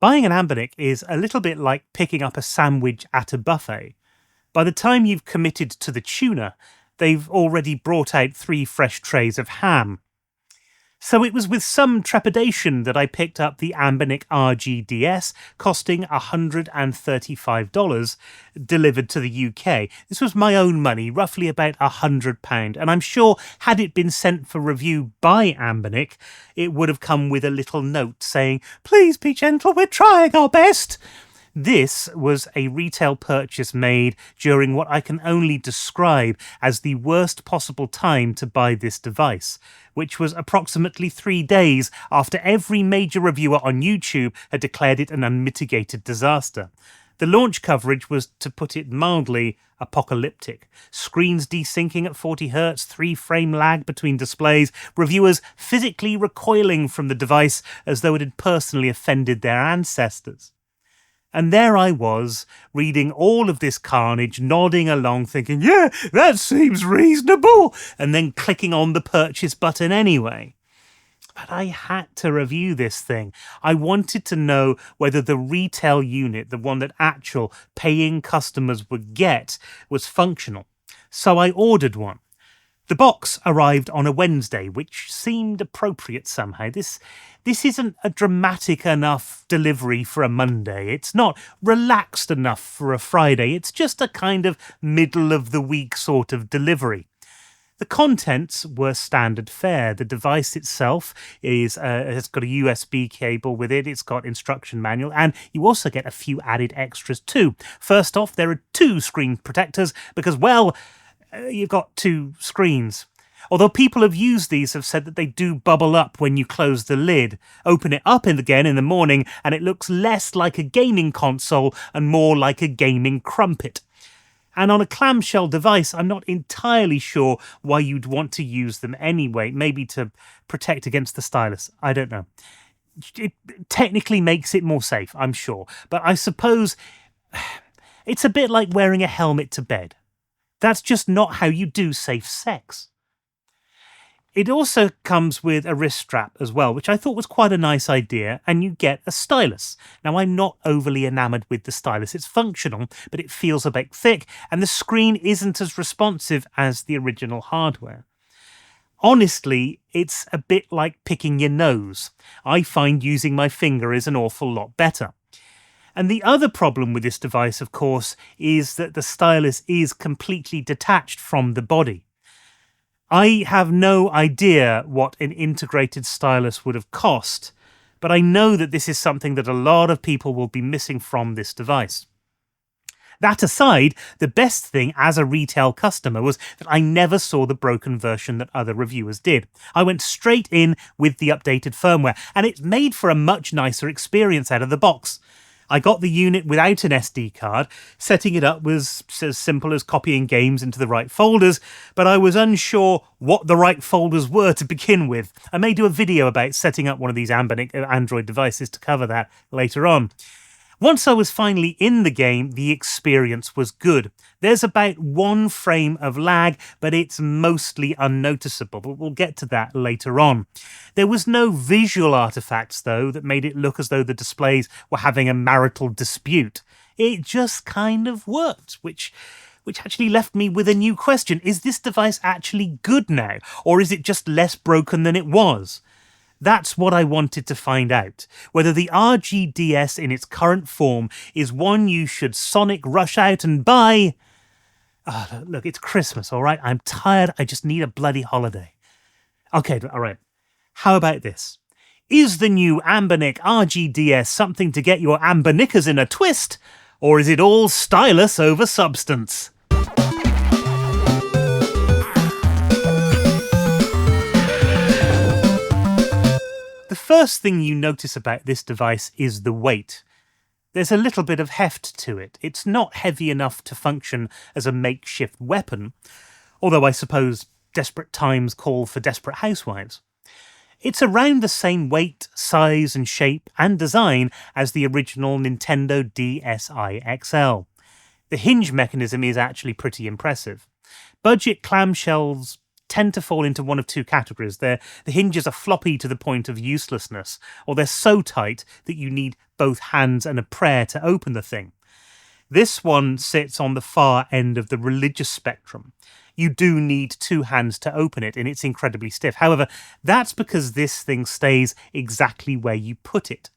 Buying an Anbernic is a little bit like picking up a sandwich at a buffet. By the time you've committed to the tuna, they've already brought out 3 fresh trays of ham. So it was with some trepidation that I picked up the Anbernic RG DS, costing $135, delivered to the UK. This was my own money, roughly about £100, and I'm sure had it been sent for review by Anbernic, it would have come with a little note saying, "Please be gentle, we're trying our best." This was a retail purchase made during what I can only describe as the worst possible time to buy this device, which was approximately 3 days after every major reviewer on YouTube had declared it an unmitigated disaster. The launch coverage was, to put it mildly, apocalyptic. Screens desyncing at 40 Hz, 3-frame lag between displays, reviewers physically recoiling from the device as though it had personally offended their ancestors. And there I was, reading all of this carnage, nodding along, thinking, yeah, that seems reasonable, and then clicking on the purchase button anyway. But I had to review this thing. I wanted to know whether the retail unit, the one that actual paying customers would get, was functional. So I ordered one. The box arrived on a Wednesday, which seemed appropriate somehow. This isn't a dramatic enough delivery for a Monday. It's not relaxed enough for a Friday. It's just a kind of middle-of-the-week sort of delivery. The contents were standard fare. The device itself has got a USB cable with it. It's got instruction manual, and you also get a few added extras too. First off, there are 2 screen protectors because, well, you've got 2 screens. Although people have used these have said that they do bubble up when you close the lid. Open it up again in the morning and it looks less like a gaming console and more like a gaming crumpet. And on a clamshell device, I'm not entirely sure why you'd want to use them anyway. Maybe to protect against the stylus. I don't know. It technically makes it more safe, I'm sure. But I suppose it's a bit like wearing a helmet to bed. That's just not how you do safe sex. It also comes with a wrist strap as well, which I thought was quite a nice idea, and you get a stylus. Now, I'm not overly enamoured with the stylus. It's functional, but it feels a bit thick, and the screen isn't as responsive as the original hardware. Honestly, it's a bit like picking your nose. I find using my finger is an awful lot better. And the other problem with this device, of course, is that the stylus is completely detached from the body. I have no idea what an integrated stylus would have cost, but I know that this is something that a lot of people will be missing from this device. That aside, the best thing as a retail customer was that I never saw the broken version that other reviewers did. I went straight in with the updated firmware, and it's made for a much nicer experience out of the box. I got the unit without an SD card. Setting it up was as simple as copying games into the right folders, but I was unsure what the right folders were to begin with. I may do a video about setting up one of these Anbernic Android devices to cover that later on. Once I was finally in the game, the experience was good. There's about 1 frame of lag, but it's mostly unnoticeable, but we'll get to that later on. There was no visual artifacts, though, that made it look as though the displays were having a marital dispute. It just kind of worked, which actually left me with a new question. Is this device actually good now, or is it just less broken than it was? That's what I wanted to find out, whether the RGDS in its current form is one you should sonic rush out and buy. Oh, look, it's Christmas, all right? I'm tired. I just need a bloody holiday. Okay, all right. How about this? Is the new Anbernic RGDS something to get your Anbernickers in a twist, or is it all stylus over substance? The first thing you notice about this device is the weight. There's a little bit of heft to it. It's not heavy enough to function as a makeshift weapon, although I suppose desperate times call for desperate housewives. It's around the same weight, size and shape and design as the original Nintendo DSi XL. The hinge mechanism is actually pretty impressive. Budget clamshells tend to fall into one of 2 categories. The hinges are floppy to the point of uselessness, or they're so tight that you need both hands and a prayer to open the thing. This one sits on the far end of the religious spectrum. You do need 2 hands to open it, and it's incredibly stiff. However, that's because this thing stays exactly where you put it.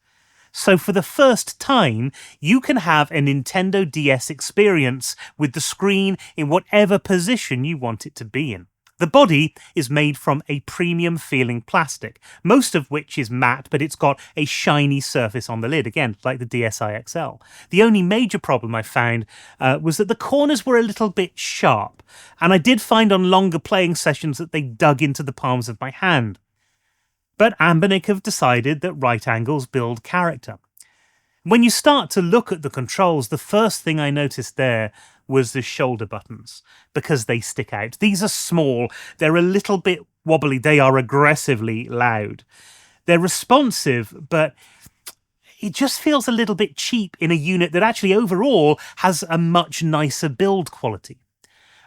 So for the first time, you can have a Nintendo DS experience with the screen in whatever position you want it to be in. The body is made from a premium feeling plastic, most of which is matte, but it's got a shiny surface on the lid, again, like the DSi XL. The only major problem I found was that the corners were a little bit sharp, and I did find on longer playing sessions that they dug into the palms of my hand. But Anbernic have decided that right angles build character. When you start to look at the controls, the first thing I noticed there was the shoulder buttons, because they stick out. These are small, they're a little bit wobbly, they are aggressively loud. They're responsive, but it just feels a little bit cheap in a unit that actually overall has a much nicer build quality.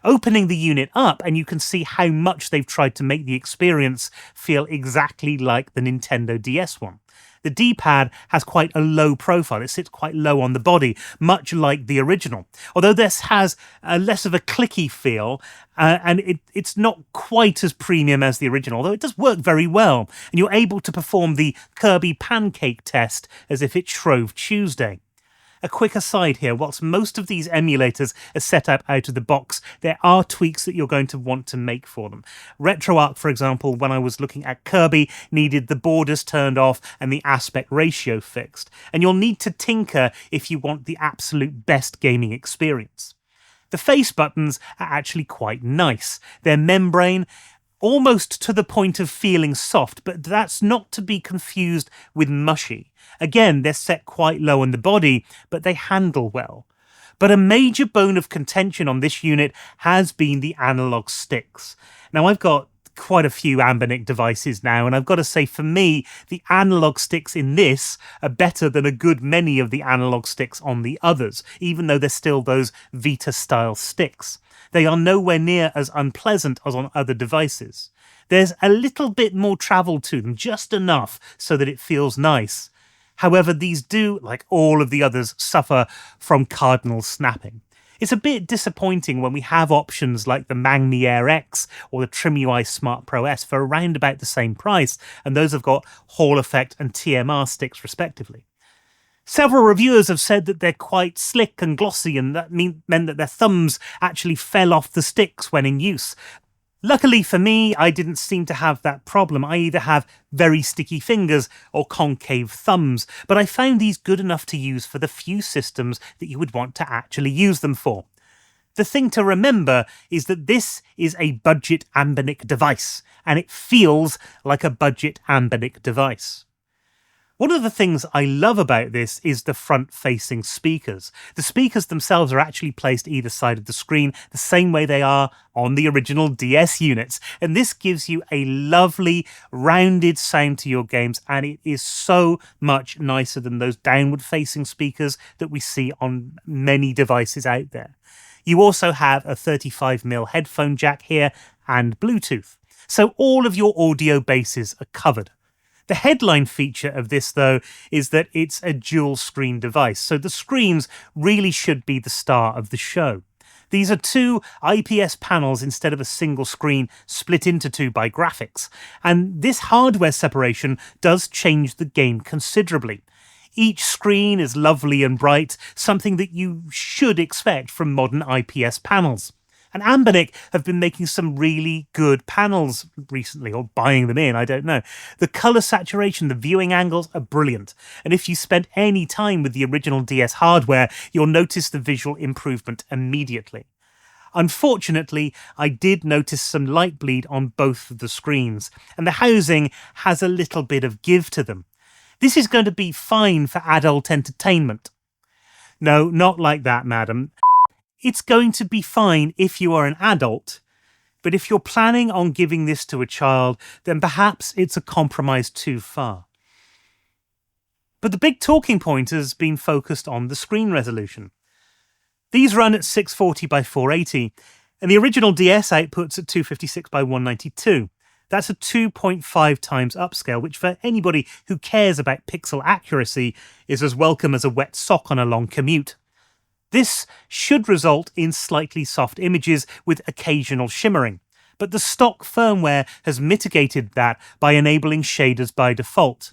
Opening the unit up, and you can see how much they've tried to make the experience feel exactly like the Nintendo DS one. The D-pad has quite a low profile. It sits quite low on the body, much like the original. Although this has less of a clicky feel, and it's not quite as premium as the original, although it does work very well. And you're able to perform the Kirby pancake test as if it's Shrove Tuesday. A quick aside here, whilst most of these emulators are set up out of the box, there are tweaks that you're going to want to make for them. RetroArch, for example, when I was looking at Kirby, needed the borders turned off and the aspect ratio fixed. And you'll need to tinker if you want the absolute best gaming experience. The face buttons are actually quite nice. They're membrane, almost to the point of feeling soft, but that's not to be confused with mushy. Again, they're set quite low on the body, but they handle well. But a major bone of contention on this unit has been the analog sticks. Now, I've got quite a few Anbernic devices now, and I've got to say, for me, the analog sticks in this are better than a good many of the analog sticks on the others, even though they're still those Vita-style sticks. They are nowhere near as unpleasant as on other devices. There's a little bit more travel to them, just enough so that it feels nice. However, these do, like all of the others, suffer from cardinal snapping. It's a bit disappointing when we have options like the Magni Air X or the TrimUI Smart Pro S for around about the same price, and those have got Hall Effect and TMR sticks respectively. Several reviewers have said that they're quite slick and glossy, and that meant that their thumbs actually fell off the sticks when in use. Luckily for me, I didn't seem to have that problem. I either have very sticky fingers or concave thumbs, but I found these good enough to use for the few systems that you would want to actually use them for. The thing to remember is that this is a budget Anbernic device, and it feels like a budget Anbernic device. One of the things I love about this is the front-facing speakers. The speakers themselves are actually placed either side of the screen, the same way they are on the original DS units. And this gives you a lovely, rounded sound to your games, and it is so much nicer than those downward-facing speakers that we see on many devices out there. You also have a 35mm headphone jack here and Bluetooth. So all of your audio bases are covered. The headline feature of this, though, is that it's a dual-screen device, so the screens really should be the star of the show. These are 2 IPS panels instead of a single screen split into 2 by graphics, and this hardware separation does change the game considerably. Each screen is lovely and bright, something that you should expect from modern IPS panels. And Anbernic have been making some really good panels recently, or buying them in, I don't know. The colour saturation, the viewing angles are brilliant. And if you spent any time with the original DS hardware, you'll notice the visual improvement immediately. Unfortunately, I did notice some light bleed on both of the screens, and the housing has a little bit of give to them. This is going to be fine for adult entertainment. No, not like that, madam. It's going to be fine if you are an adult, but if you're planning on giving this to a child, then perhaps it's a compromise too far. But the big talking point has been focused on the screen resolution. These run at 640 by 480, and the original DS outputs at 256 by 192. That's a 2.5 times upscale, which for anybody who cares about pixel accuracy is as welcome as a wet sock on a long commute. This should result in slightly soft images with occasional shimmering, but the stock firmware has mitigated that by enabling shaders by default.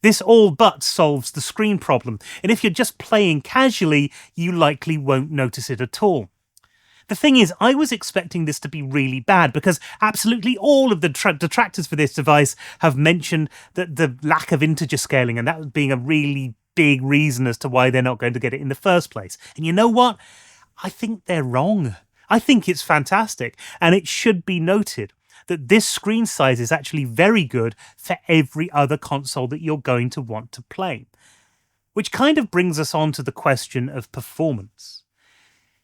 This all but solves the screen problem, and if you're just playing casually, you likely won't notice it at all. The thing is, I was expecting this to be really bad because absolutely all of the detractors for this device have mentioned that the lack of integer scaling, and that being a really big reason as to why they're not going to get it in the first place. And you know what? I think they're wrong. I think it's fantastic, and it should be noted that this screen size is actually very good for every other console that you're going to want to play. Which kind of brings us on to the question of performance.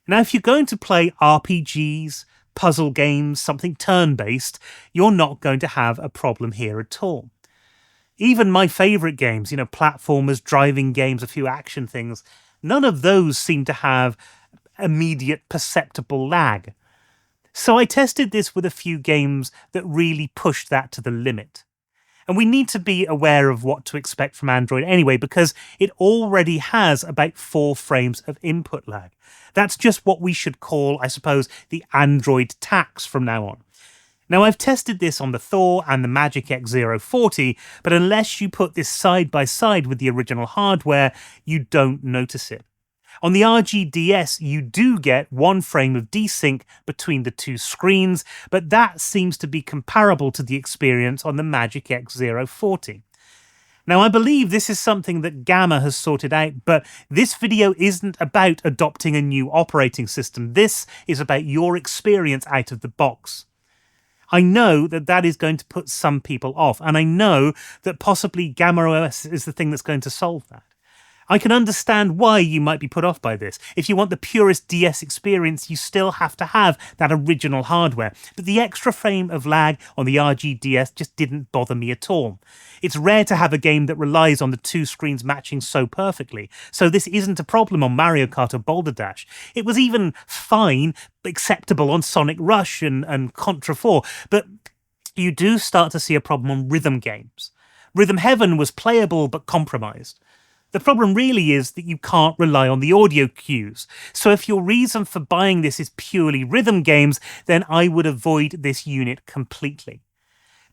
Now, if you're going to play RPGs, puzzle games, something turn-based, you're not going to have a problem here at all. Even my favourite games, platformers, driving games, a few action things, none of those seem to have immediate perceptible lag. So I tested this with a few games that really pushed that to the limit. And we need to be aware of what to expect from Android anyway, because it already has about 4 frames of input lag. That's just what we should call, I suppose, the Android tax from now on. Now, I've tested this on the Thor and the Magic X040, but unless you put this side by side with the original hardware, you don't notice it. On the RG DS, you do get 1 frame of desync between the 2 screens, but that seems to be comparable to the experience on the Magic X040. Now, I believe this is something that Gamma has sorted out, but this video isn't about adopting a new operating system. This is about your experience out of the box. I know that that is going to put some people off, and I know that possibly Gamma OS is the thing that's going to solve that. I can understand why you might be put off by this. If you want the purest DS experience, you still have to have that original hardware. But the extra frame of lag on the RG DS just didn't bother me at all. It's rare to have a game that relies on the 2 screens matching so perfectly, so this isn't a problem on Mario Kart or Boulder Dash. It was even fine, acceptable on Sonic Rush and Contra 4, but you do start to see a problem on rhythm games. Rhythm Heaven was playable but compromised. The problem really is that you can't rely on the audio cues. So if your reason for buying this is purely rhythm games, then I would avoid this unit completely.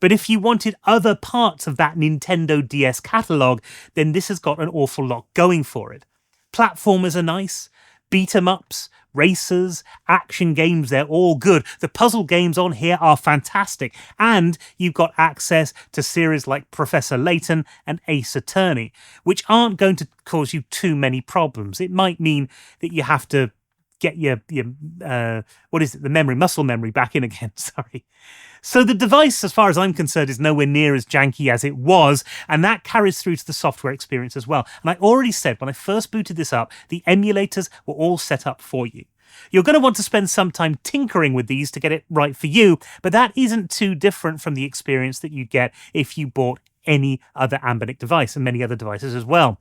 But if you wanted other parts of that Nintendo DS catalogue, then this has got an awful lot going for it. Platformers are nice, beat-em-ups, racers, action games, they're all good. The puzzle games on here are fantastic. And you've got access to series like Professor Layton and Ace Attorney, which aren't going to cause you too many problems. It might mean that you have to get your muscle memory back in again, sorry. So the device, as far as I'm concerned, is nowhere near as janky as it was, and that carries through to the software experience as well. And I already said when I first booted this up, the emulators were all set up for you. You're going to want to spend some time tinkering with these to get it right for you, but that isn't too different from the experience that you get if you bought any other Anbernic device, and many other devices as well.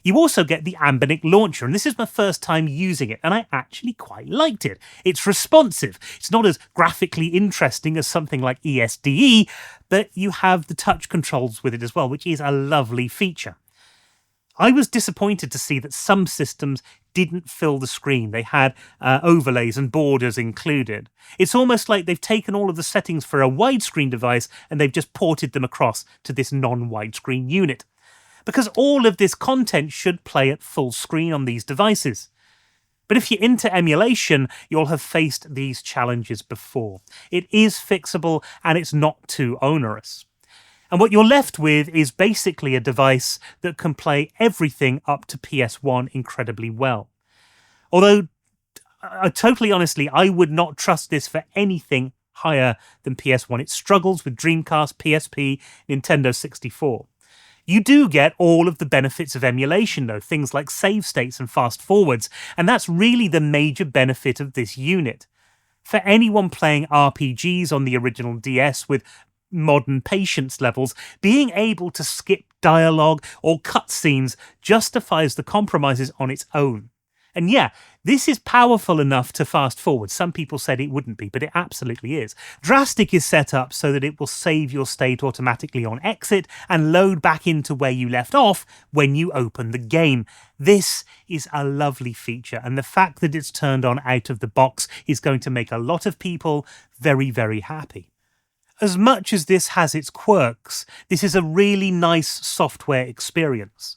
You also get the Anbernic launcher, and this is my first time using it, and I actually quite liked it. It's responsive. It's not as graphically interesting as something like ESDE, but you have the touch controls with it as well, which is a lovely feature. I was disappointed to see that some systems didn't fill the screen. They had overlays and borders included. It's almost like they've taken all of the settings for a widescreen device and they've just ported them across to this non-widescreen unit. Because all of this content should play at full screen on these devices. But if you're into emulation, you'll have faced these challenges before. It is fixable and it's not too onerous. And what you're left with is basically a device that can play everything up to PS1 incredibly well. Although, totally honestly, I would not trust this for anything higher than PS1. It struggles with Dreamcast, PSP, Nintendo 64. You do get all of the benefits of emulation, though, things like save states and fast forwards, and that's really the major benefit of this unit. For anyone playing RPGs on the original DS with modern patience levels, being able to skip dialogue or cutscenes justifies the compromises on its own. And yeah, this is powerful enough to fast forward. Some people said it wouldn't be, but it absolutely is. Drastic is set up so that it will save your state automatically on exit and load back into where you left off when you open the game. This is a lovely feature, and the fact that it's turned on out of the box is going to make a lot of people very, very happy. As much as this has its quirks, this is a really nice software experience.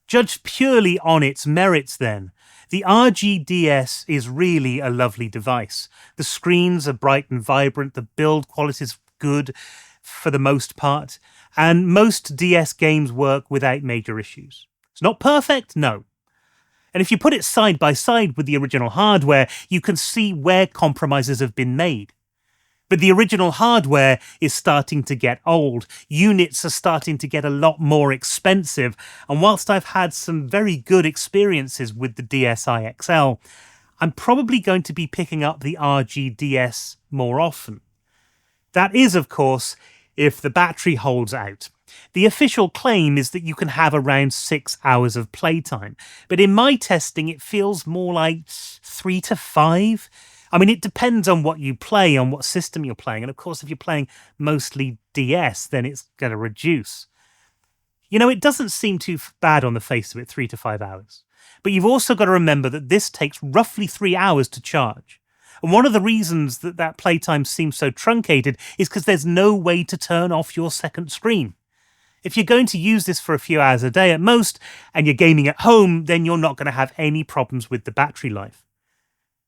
Judged purely on its merits then, the RG DS is really a lovely device. The screens are bright and vibrant, the build quality is good for the most part, and most DS games work without major issues. It's not perfect, no. And if you put it side by side with the original hardware, you can see where compromises have been made. But the original hardware is starting to get old. Units are starting to get a lot more expensive. And whilst I've had some very good experiences with the DSi XL, I'm probably going to be picking up the RG DS more often. That is, of course, if the battery holds out. The official claim is that you can have around 6 hours of playtime. But in my testing, it feels more like 3 to 5. I mean, it depends on what you play, on what system you're playing. And of course, if you're playing mostly DS, then it's going to reduce. You know, it doesn't seem too bad on the face of it, 3 to 5 hours. But you've also got to remember that this takes roughly 3 hours to charge. And one of the reasons that playtime seems so truncated is because there's no way to turn off your second screen. If you're going to use this for a few hours a day at most, and you're gaming at home, then you're not going to have any problems with the battery life.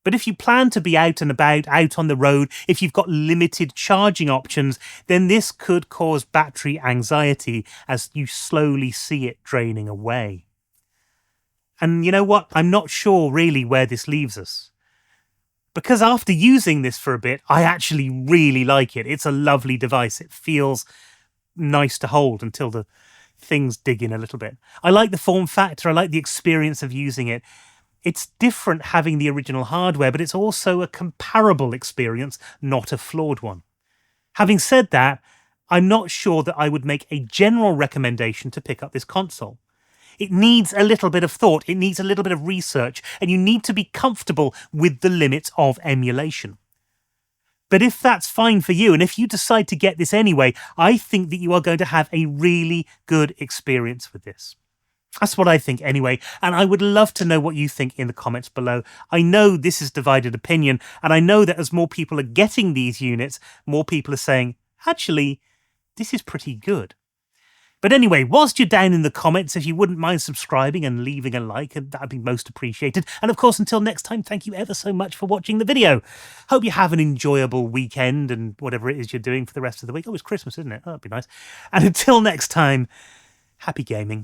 But if you plan to be out and about, out on the road, if you've got limited charging options, then this could cause battery anxiety as you slowly see it draining away. And you know what? I'm not sure really where this leaves us. Because after using this for a bit, I actually really like it. It's a lovely device. It feels nice to hold until the things dig in a little bit. I like the form factor. I like the experience of using it. It's different having the original hardware, but it's also a comparable experience, not a flawed one. Having said that, I'm not sure that I would make a general recommendation to pick up this console. It needs a little bit of thought, it needs a little bit of research, and you need to be comfortable with the limits of emulation. But if that's fine for you, and if you decide to get this anyway, I think that you are going to have a really good experience with this. That's what I think anyway, and I would love to know what you think in the comments below. I know this is divided opinion, and I know that as more people are getting these units, more people are saying, actually, this is pretty good. But anyway, whilst you're down in the comments, if you wouldn't mind subscribing and leaving a like, that would be most appreciated. And of course, until next time, thank you ever so much for watching the video. Hope you have an enjoyable weekend and whatever it is you're doing for the rest of the week. Oh, it's Christmas, isn't it? Oh, that'd be nice. And until next time, happy gaming.